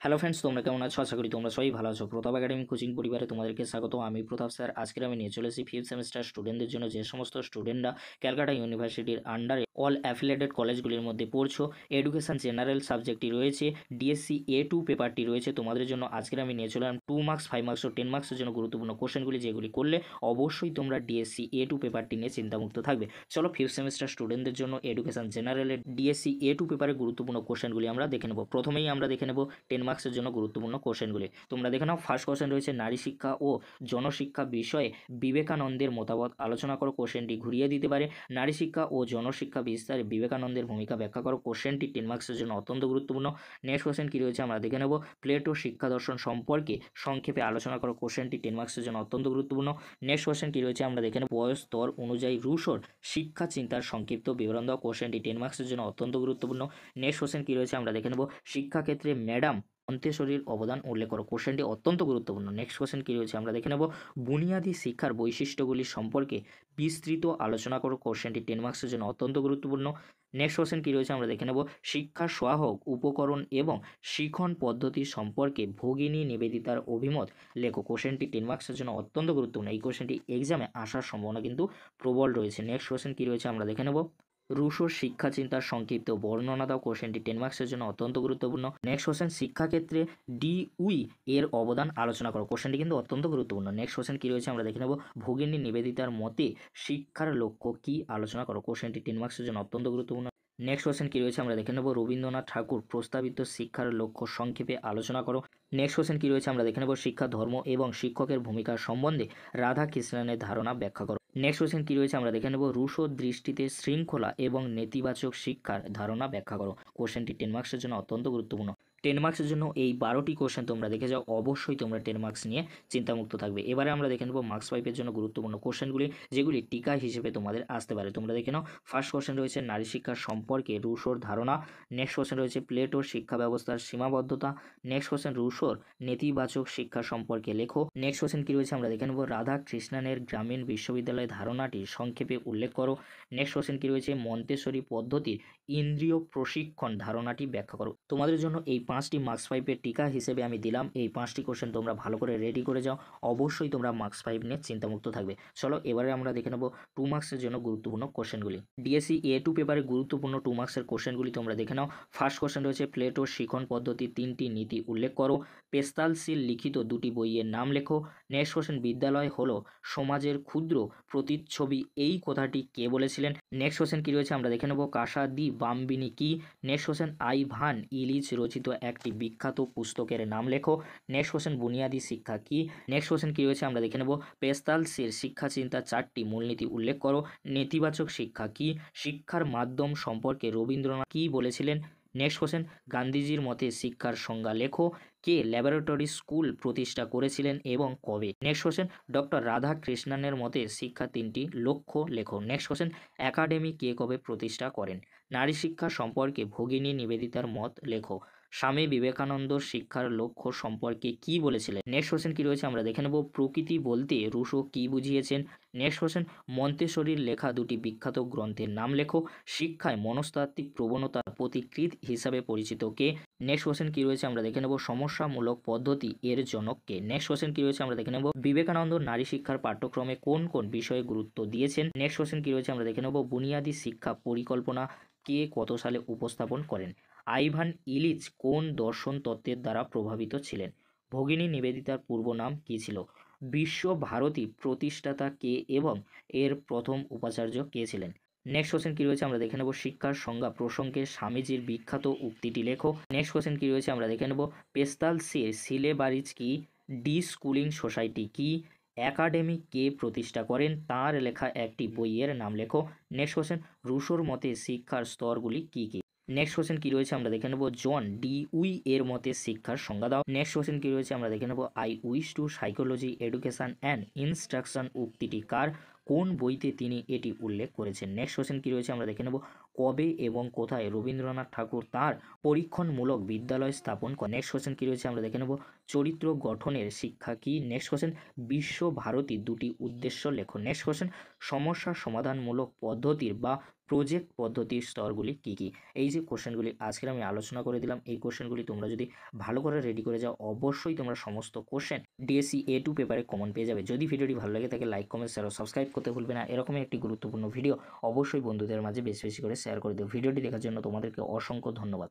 Hello friends, তোমরা কেমন আছো? আশা করি তোমরা সবাই ভালো আছো। প্রতাপ একাডেমি কোচিং পরিবারে তোমাদেরকে স্বাগত। আমি প্রতাপ স্যার। আজকের আমি নিয়ে চলেছি ফিফথ সেমিস্টার স্টুডেন্টদের জন্য, যে সমস্ত স্টুডেন্টরা ক্যালকাটা ইউনিভার্সিটির আন্ডারে অল অ্যাফিলিয়েটেড কলেজগুলির মধ্যে পড়ছো, এডুকেশন জেনারেল সাবজেক্টটি রয়েছে, ডিএসসি A2 পেপারটি রয়েছে, তোমাদের জন্য আজকের আমি নিয়ে চললাম 2 মার্কস, 5 মার্কস ও 10 মার্কসের জন্য গুরুত্বপূর্ণ কোশ্চেনগুলি, যেগুলি করলে অবশ্যই তোমরা ডিএসসি A2 পেপারটি নিয়ে চিন্তামুক্ত থাকবে। চলো ফিফথ সেমিস্টার স্টুডেন্টদের জন্য এডুকেশন জেনারেলের ডিএসসি A2 পেপারের গুরুত্বপূর্ণ কোশ্চেনগুলি আমরা দেখে নেব। প্রথমেই আমরা দেখে নেব 10 মার্কসের জন্য গুরুত্বপূর্ণ কোশ্চেনগুলি। তোমরা দেখে নাও। ফার্স্ট কোশ্চেন রয়েছে, নারী শিক্ষা ও জনশিক্ষা বিষয়ে বিবেকানন্দের মতামত আলোচনা করো। কোশ্চেনটি ঘুরিয়ে দিতে পারে। নারী শিক্ষা ও জনশিক্ষা বিস্তারে বিবেকানন্দের ভূমিকা ব্যাখ্যা করো। কোশ্চেনটি 10 মার্কসের জন্য অত্যন্ত গুরুত্বপূর্ণ। নেক্সট কোশ্চেন কি রয়েছে আমরা দেখে নেব। প্লেটো শিক্ষা দর্শন সম্পর্কে সংক্ষেপে আলোচনা করো। কোশ্চেনটি 10 মার্কসের জন্য অত্যন্ত গুরুত্বপূর্ণ। নেক্সট কোশ্চেন কি রয়েছে আমরা দেখে নেব। বয়স স্তর অনুযায়ী রুশোর শিক্ষা চিন্তার সংক্ষিপ্ত বিবরণ দাও। কোশ্চেনটি 10 মার্কসের জন্য অত্যন্ত গুরুত্বপূর্ণ। নেক্সট কোশ্চেন কি রয়েছে আমরা দেখে নেব। শিক্ষাক্ষেত্রে ম্যাডাম মন্তেশ্বরীর অবদান উল্লেখ করো। কোশ্চেনটি অত্যন্ত গুরুত্বপূর্ণ। নেক্সট কোশ্চেন কি রয়েছে আমরা দেখে নেব। বুনিয়াদী শিক্ষার বৈশিষ্ট্যগুলি সম্পর্কে বিস্তৃত আলোচনা করো। কোশ্চেনটি 10 মার্কসের জন্য অত্যন্ত গুরুত্বপূর্ণ। নেক্সট কোশ্চেন কি রয়েছে আমরা দেখে নেব। শিক্ষা সহায়ক উপকরণ এবং শিখন পদ্ধতি সম্পর্কে ভগিনী নিবেদিতার অভিমত লেখো। কোশ্চেনটি 10 মার্কসের জন্য অত্যন্ত গুরুত্বপূর্ণ। এই কোশ্চেনটি এক্সামে আসার সম্ভাবনা কিন্তু প্রবল রয়েছে। নেক্সট কোশ্চেন কি রয়েছে আমরা দেখে নেব। রুশোর শিক্ষা চিন্তার সংক্ষিপ্ত বর্ণনা দাও। কোশ্চেনটি 10 মার্কসের জন্য অত্যন্ত গুরুত্বপূর্ণ। নেক্সট কোশ্চেন, শিক্ষাক্ষেত্রে ডিউই এর অবদান আলোচনা করো। কোশ্চেনটি কিন্তু অত্যন্ত গুরুত্বপূর্ণ। নেক্সট কোশ্চেন কি রয়েছে আমরা দেখে নেব। ভগিনী নিবেদিতার মতে শিক্ষার লক্ষ্য কি আলোচনা করো। কোশ্চেনটি 10 মার্কসের জন্য অত্যন্ত গুরুত্বপূর্ণ। নেক্সট কোশ্চেন কি রয়েছে আমরা দেখে নেব। রবীন্দ্রনাথ ঠাকুর প্রস্তাবিত শিক্ষার লক্ষ্য সংক্ষেপে আলোচনা করো। নেক্সট কোশ্চেন কি রয়েছে আমরা দেখে নেব। শিক্ষা ধর্ম এবং শিক্ষকের ভূমিকা সম্বন্ধে রাধা কৃষ্ণনের ধারণা ব্যাখ্যা করো। নেক্সট কোশ্চেন কি রয়েছে আমরা দেখে নেব। রুশোর দৃষ্টিতে শৃঙ্খলা এবং নেতিবাচক শিক্ষার ধারণা ব্যাখ্যা করো। কোশ্চেনটি 10 মার্কসের জন্য অত্যন্ত গুরুত্বপূর্ণ। 10 মার্কসের জন্য এই 12টি কোশ্চেন তোমরা দেখে যাও, অবশ্যই তোমরা 10 মার্কস নিয়ে চিন্তামুক্ত থাকবে। এবারে আমরা দেখে নেব মার্কস 5-এর জন্য গুরুত্বপূর্ণ কোশ্চেনগুলি, যেগুলি টিকা হিসেবে তোমাদের আসতে পারে। তোমরা দেখে নাও। ফার্স্ট কোশ্চেন রয়েছে নারী শিক্ষা সম্পর্কে রুশোর ধারণা। নেক্সট কোশ্চেন রয়েছে প্লেটোর শিক্ষা ব্যবস্থার সীমাবদ্ধতা। নেক্সট কোশ্চেন, রুশোর নেতিবাচক শিক্ষা সম্পর্কে লেখো। নেক্সট কোশ্চেন কি রয়েছে আমরা দেখে নেব। রাধা কৃষ্ণনের গ্রামীণ বিশ্ববিদ্যালয় ধারণাটি সংক্ষেপে উল্লেখ করো। নেক্সট কোশ্চেন কি রয়েছে। মন্তেশ্বরী পদ্ধতির ইন্দ্রিয় প্রশিক্ষণ ধারণাটি ব্যাখ্যা করো। তোমাদের জন্য এই 5টি মার্কস 5-এর টিকা হিসেবে আমি দিলাম। এই 5টি কোশ্চেন তোমরা ভালো করে রেডি করে যাও, অবশ্যই তোমরা মার্কস 5 নিয়ে চিন্তামুক্ত থাকবে। চলো এবারে আমরা দেখে নেব 2 মার্কসের জন্য গুরুত্বপূর্ণ কোশ্চেনগুলি। ডিএসসি A2 পেপারে গুরুত্বপূর্ণ 2 মার্কসের কোশ্চেনগুলি তোমরা দেখে নাও। ফার্স্ট কোশ্চেন রয়েছে প্লেটোর শিখন পদ্ধতির 3টি নীতি উল্লেখ করো। পেস্তালসির লিখিত 2টি বইয়ের নাম লেখো। নেক্সট কোশ্চেন, বিদ্যালয় হলো সমাজের ক্ষুদ্র প্রতিচ্ছবি, এই কথাটি কে বলেছিলেন। নেক্সট কোশ্চেন কি রয়েছে আমরা দেখে নেব। কাসা দি বাম্বিনি কি। নেক্সট কোশ্চেন, আইভান ইলিচ রচিত একটি বিখ্যাত পুস্তকের নাম লেখো। নেক্সট কোশ্চেন, বুনিয়াদী শিক্ষা কি। নেক্সট কোশ্চেন কি রয়েছে আমরা দেখে নেব। পেস্তালসির শিক্ষা চিন্তার 4টি মূলনীতি উল্লেখ করো। নেতিবাচক শিক্ষা কি। শিক্ষার মাধ্যম সম্পর্কে রবীন্দ্রনাথ কি বলেছিলেন। নেক্সট কোশ্চেন, গান্ধীজির মতে শিক্ষার সংজ্ঞা লেখো। কে ল্যাবরেটরি স্কুল প্রতিষ্ঠা করেছিলেন এবং কবে। নেক্সট কোশ্চেন, ডক্টর রাধা কৃষ্ণনের মতে শিক্ষা 3টি লক্ষ্য লেখো। নেক্সট কোশ্চেন, একাডেমি কে কবে প্রতিষ্ঠা করেন। নারী শিক্ষা সম্পর্কে ভগিনী নিবেদিতার মত লেখো। স্বামী বিবেকানন্দ শিক্ষার লক্ষ্য সম্পর্কে কি বলেছিলেন। নেক্সট কোশ্চেন কি রয়েছে আমরা দেখে নেব। প্রকৃতি বলতে রুশো কি বুঝিয়েছেন। নেক্সট কোশ্চেন, মন্তেশ্বরীর লেখা 2টি বিখ্যাত গ্রন্থের নাম লেখো। শিক্ষায় মনস্তাত্ত্বিক প্রবণতার প্রতিকৃত হিসাবে পরিচিত কে। নেক্সট কোশ্চেন কি রয়েছে আমরা দেখে নেব। সমস্যামূলক পদ্ধতি এর জনক কে। নেক্সট কোশ্চেন কি রয়েছে আমরা দেখে নেব। বিবেকানন্দ নারী শিক্ষার পাঠ্যক্রমে কোন কোন বিষয়ে গুরুত্ব দিয়েছেন। নেক্সট কোশ্চেন কি রয়েছে আমরা দেখে নেব। বুনিয়াদী শিক্ষা পরিকল্পনা কে কত সালে উপস্থাপন করেন। আইভান ইলিচ কোন দর্শন তত্ত্বের দ্বারা প্রভাবিত ছিলেন। ভগিনী নিবেদিতার পূর্ব নাম কী ছিল। বিশ্বভারতী প্রতিষ্ঠাতা কে এবং এর প্রথম উপাচার্য কে ছিলেন। নেক্সট কোশ্চেন কি রয়েছে আমরা দেখে নেব। শিক্ষার সংজ্ঞা প্রসঙ্গে স্বামীজির বিখ্যাত উক্তিটি লেখো। নেক্সট কোশ্চেন কি রয়েছে আমরা দেখে নেব। পেস্তালসির সিলেবারিজ কি। ডি স্কুলিং সোসাইটি কি। একাডেমি কে প্রতিষ্ঠা করেন, তার লেখা একটি বইয়ের নাম লেখো। নেক্সট কোশ্চেন, রুশোর মতে শিক্ষার স্তরগুলি কি কি। নেক্সট কোশ্চেন কি রয়েছে আমরা দেখে নেব। জন ডিউই এর মতে শিক্ষার সংজ্ঞা দাও। নেক্সট কোশ্চেন কি রয়েছে আমরা দেখে নেব। I wish to psychology education and instruction উক্তিটি কার, কোন বইতে তিনি এটি উল্লেখ করেছেন। নেক্সট কোশ্চেন কি রয়েছে আমরা দেখে নেব। কবে এবং কোথায় রবীন্দ্রনাথ ঠাকুর তার পরীক্ষণমূলক বিদ্যালয় স্থাপন করেন। নেক্সট কোশ্চেন কি রয়েছে আমরা দেখে নেব। চরিত্র গঠনের শিক্ষা কি। নেক্সট কোশ্চেন, বিশ্বভারতীর 2টি উদ্দেশ্য লেখো। নেক্সট কোশ্চেন, সমস্যা সমাধানমূলক পদ্ধতির বা প্রজেক্ট পদ্ধতির স্তরগুলি কী কী। এই যে কোশ্চেনগুলি আজকের আমি আলোচনা করে দিলাম, এই কোশ্চেনগুলি তোমরা যদি ভালো করে রেডি করে যাও অবশ্যই তোমরা সমস্ত কোশ্চেন ডিএসসি A2 পেপারে কমন পেয়ে যাবে। যদি ভিডিওটি ভালো লাগে তাকে লাইক, কমেন্ট, শেয়ার ও সাবস্ক্রাইব করতে ভুলবে না। এরকমই একটি গুরুত্বপূর্ণ ভিডিও অবশ্যই বন্ধুদের মাঝে বেশি বেশি করে শেয়ার করে দিও। ভিডিওটি দেখার জন্য তোমাদেরকে অসংখ্য ধন্যবাদ।